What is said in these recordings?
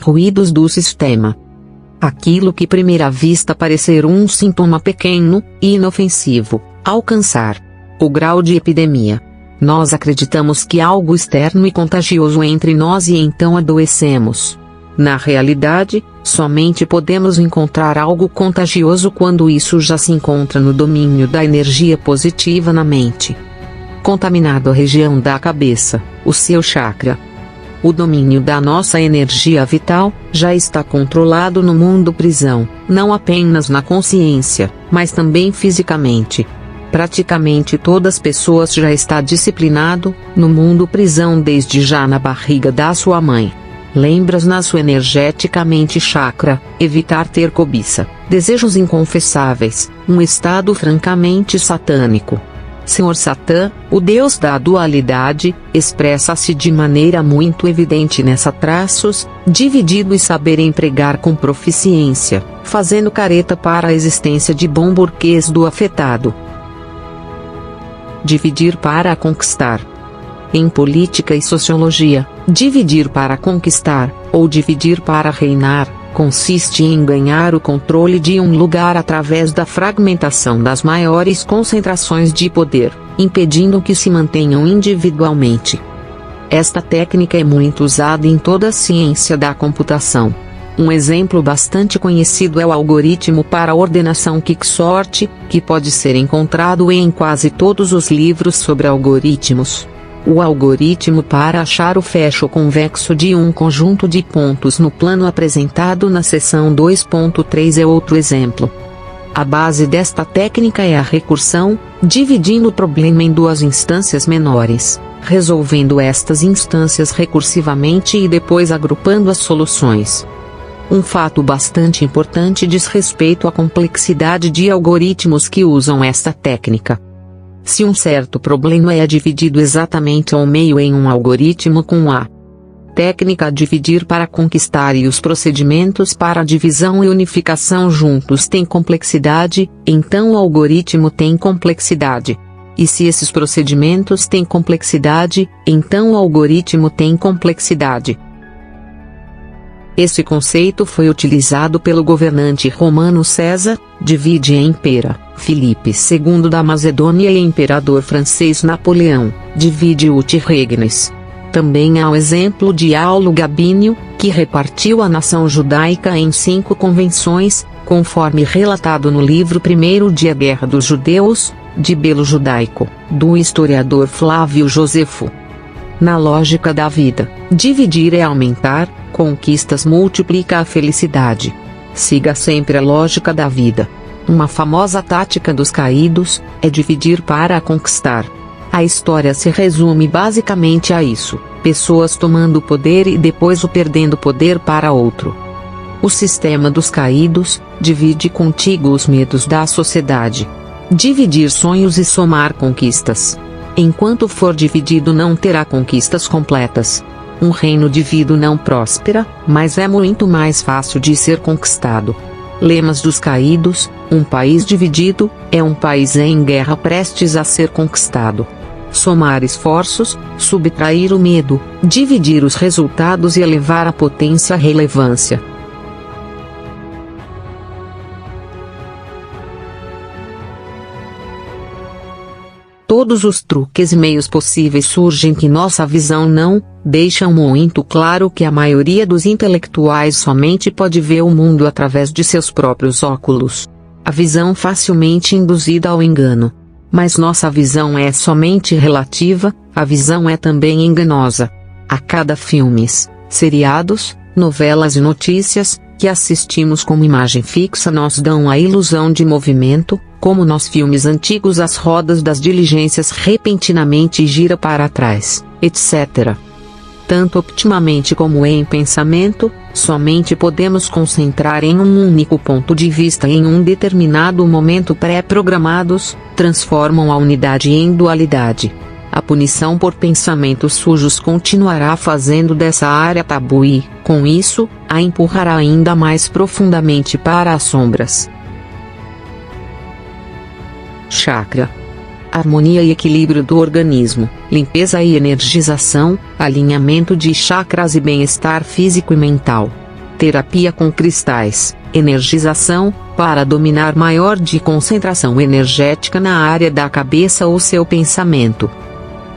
Ruídos do sistema. Aquilo que à primeira vista parecer um sintoma pequeno e inofensivo, alcançar o grau de epidemia. Nós acreditamos que algo externo e contagioso entre nós e então adoecemos. Na realidade, somente podemos encontrar algo contagioso quando isso já se encontra no domínio da energia positiva na mente. Contaminado a região da cabeça, o seu chakra. O domínio da nossa energia vital já está controlado no mundo prisão, não apenas na consciência, mas também fisicamente. Praticamente todas as pessoas já está disciplinado no mundo prisão desde já na barriga da sua mãe. Lembras na sua energeticamente chakra, evitar ter cobiça, desejos inconfessáveis, um estado francamente satânico. Senhor Satã, o deus da dualidade, expressa-se de maneira muito evidente nessa traços, dividido e saber empregar com proficiência, fazendo careta para a existência de bom burguês do afetado. Dividir para conquistar. Em política e sociologia, dividir para conquistar, ou dividir para reinar, consiste em ganhar o controle de um lugar através da fragmentação das maiores concentrações de poder, impedindo que se mantenham individualmente. Esta técnica é muito usada em toda a ciência da computação. Um exemplo bastante conhecido é o algoritmo para ordenação Quicksort, que pode ser encontrado em quase todos os livros sobre algoritmos. O algoritmo para achar o fecho convexo de um conjunto de pontos no plano apresentado na seção 2.3 é outro exemplo. A base desta técnica é a recursão, dividindo o problema em duas instâncias menores, resolvendo estas instâncias recursivamente e depois agrupando as soluções. Um fato bastante importante diz respeito à complexidade de algoritmos que usam esta técnica. Se um certo problema é dividido exatamente ao meio em um algoritmo com a técnica dividir para conquistar e os procedimentos para divisão e unificação juntos têm complexidade, então o algoritmo tem complexidade. E se esses procedimentos têm complexidade, então o algoritmo tem complexidade. Esse conceito foi utilizado pelo governante romano César, divide e impera, Filipe II da Macedônia e imperador francês Napoleão, divide ut regnis. Também há o exemplo de Aulo Gabínio, que repartiu a nação judaica em 5 convenções, conforme relatado no livro primeiro de A Guerra dos Judeus, de Belo Judaico, do historiador Flávio Josefo. Na lógica da vida, dividir é aumentar, conquistas multiplica a felicidade. Siga sempre a lógica da vida. Uma famosa tática dos caídos é dividir para conquistar. A história se resume basicamente a isso: pessoas tomando poder e depois o perdendo poder para outro. O sistema dos caídos divide contigo os medos da sociedade. Dividir sonhos e somar conquistas. Enquanto for dividido não terá conquistas completas. Um reino dividido não próspera, mas é muito mais fácil de ser conquistado. Lemas dos caídos: um país dividido é um país em guerra prestes a ser conquistado. Somar esforços, subtrair o medo, dividir os resultados e elevar a potência à relevância. Todos os truques e meios possíveis surgem que nossa visão não deixam muito claro que a maioria dos intelectuais somente pode ver o mundo através de seus próprios óculos. A visão facilmente induzida ao engano. Mas nossa visão é somente relativa, a visão é também enganosa. A cada filmes, seriados, novelas e notícias que assistimos como imagem fixa nos dão a ilusão de movimento, como nos filmes antigos as rodas das diligências repentinamente gira para trás, etc. Tanto optimamente como em pensamento, somente podemos concentrar em um único ponto de vista em um determinado momento pré-programados, transformam a unidade em dualidade. A punição por pensamentos sujos continuará fazendo dessa área tabu e, com isso, a empurrará ainda mais profundamente para as sombras. Chakra. Harmonia e equilíbrio do organismo, limpeza e energização, alinhamento de chakras e bem-estar físico e mental. terapia com cristais, energização, para dominar maior de concentração energética na área da cabeça ou seu pensamento.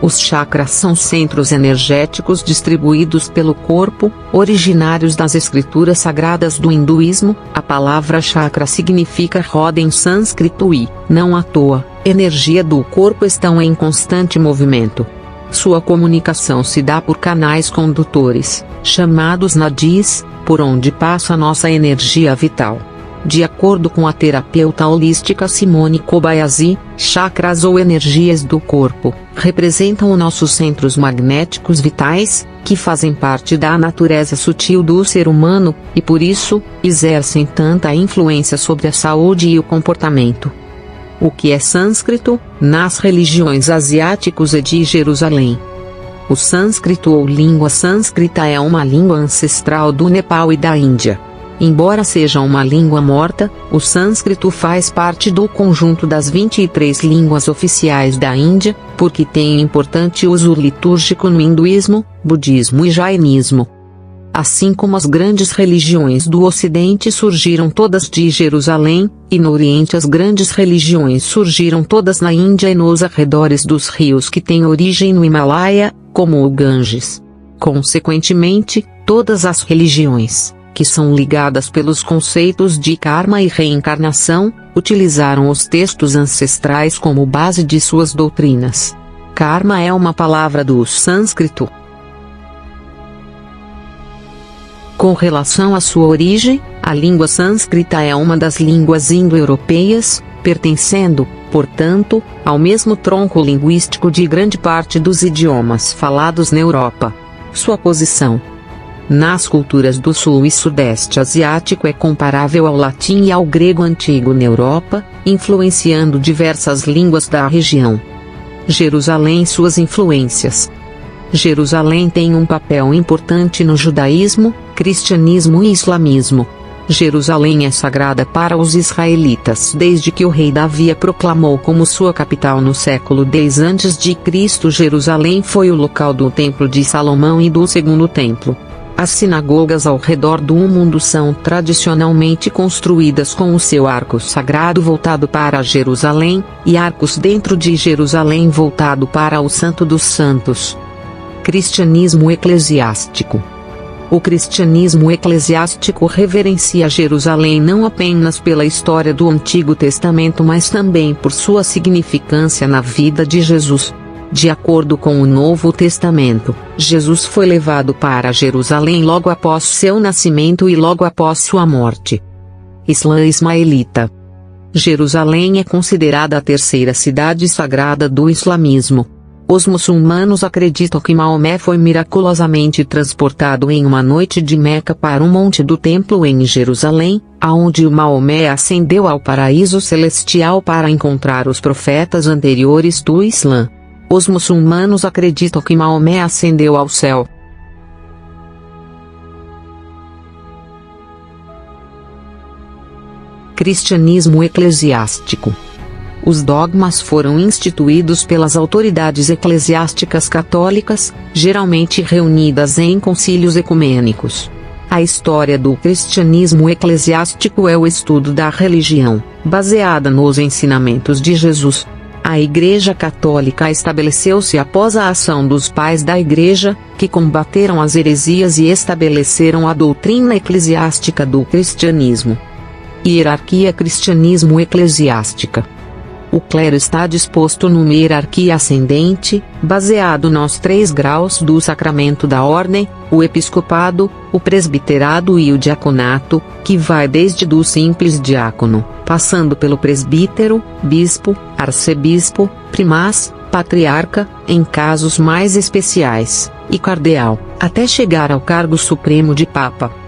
Os chakras são centros energéticos distribuídos pelo corpo, originários das escrituras sagradas do hinduísmo. A palavra chakra significa roda em sânscrito e, não à toa, energia do corpo estão em constante movimento. Sua comunicação se dá por canais condutores, chamados nadis, por onde passa nossa energia vital. De acordo com a terapeuta holística Simone Kobayashi, chakras ou energias do corpo representam os nossos centros magnéticos vitais, que fazem parte da natureza sutil do ser humano, e por isso, exercem tanta influência sobre a saúde e o comportamento. O que é sânscrito, nas religiões asiáticas e de Jerusalém? O sânscrito ou língua sânscrita é uma língua ancestral do Nepal e da Índia. Embora seja uma língua morta, o sânscrito faz parte do conjunto das 23 línguas oficiais da Índia, porque tem importante uso litúrgico no hinduísmo, budismo e jainismo. Assim como as grandes religiões do Ocidente surgiram todas de Jerusalém, e no Oriente as grandes religiões surgiram todas na Índia e nos arredores dos rios que têm origem no Himalaia, como o Ganges. Consequentemente, todas as religiões, que são ligadas pelos conceitos de karma e reencarnação, utilizaram os textos ancestrais como base de suas doutrinas. Karma é uma palavra do sânscrito. Com relação à sua origem, a língua sânscrita é uma das línguas indo-europeias, pertencendo, portanto, ao mesmo tronco linguístico de grande parte dos idiomas falados na Europa. Sua posição nas culturas do sul e sudeste asiático é comparável ao latim e ao grego antigo na Europa, influenciando diversas línguas da região. Jerusalém e suas influências. Jerusalém tem um papel importante no judaísmo, cristianismo e islamismo. Jerusalém é sagrada para os israelitas desde que o rei Davi a proclamou como sua capital no século X a.C. Jerusalém foi o local do Templo de Salomão e do Segundo Templo. As sinagogas ao redor do mundo são tradicionalmente construídas com o seu arco sagrado voltado para Jerusalém, e arcos dentro de Jerusalém voltado para o Santo dos Santos. Cristianismo eclesiástico. O cristianismo eclesiástico reverencia Jerusalém não apenas pela história do Antigo Testamento mas também por sua significância na vida de Jesus. De acordo com o Novo Testamento, Jesus foi levado para Jerusalém logo após seu nascimento e logo após sua morte. Islã ismaelita. Jerusalém é considerada a terceira cidade sagrada do islamismo. Os muçulmanos acreditam que Maomé foi miraculosamente transportado em uma noite de Meca para o Monte do Templo em Jerusalém, aonde o Maomé ascendeu ao paraíso celestial para encontrar os profetas anteriores do Islã. Os muçulmanos acreditam que Maomé ascendeu ao céu. Cristianismo eclesiástico. Os dogmas foram instituídos pelas autoridades eclesiásticas católicas, geralmente reunidas em concílios ecumênicos. A história do cristianismo eclesiástico é o estudo da religião, baseada nos ensinamentos de Jesus. A Igreja Católica estabeleceu-se após a ação dos pais da Igreja, que combateram as heresias e estabeleceram a doutrina eclesiástica do cristianismo. Hierarquia cristianismo eclesiástica. O clero está disposto numa hierarquia ascendente, baseado nos 3 graus do sacramento da ordem, o episcopado, o presbiterado e o diaconato, que vai desde do simples diácono, passando pelo presbítero, bispo, arcebispo, primaz, patriarca, em casos mais especiais, e cardeal, até chegar ao cargo supremo de papa.